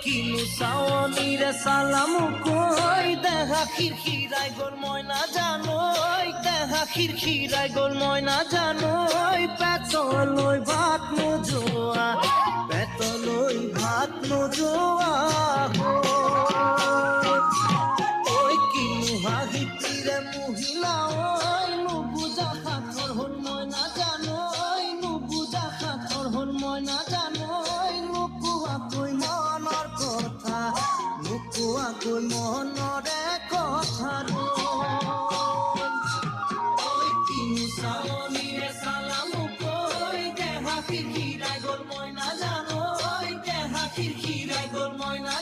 কিনু সাওনিরে সালাম কই দেখা খিরখিরাই গোল ময়না জানোই দেখা খিরখিরাই গোল ময়না জানোই পেতলই ভাত নোজোয়া পেতলই ভাত নোজোয়া ওই কিনু হাহিতিরে মহিলা ওই নুবুজা খাতর হল ময়না জানোই নুবুজা খাতর হল ময়না জানোই নুকুয়া কই মনৰ কথা নুকুয়া কই মনৰে কথা ওই কিনু সাওনিৰে সালাম কই দেহা খিৰখিৰাই গোল ময়না জানোই দেহা খিৰখিৰাই গোল ময়না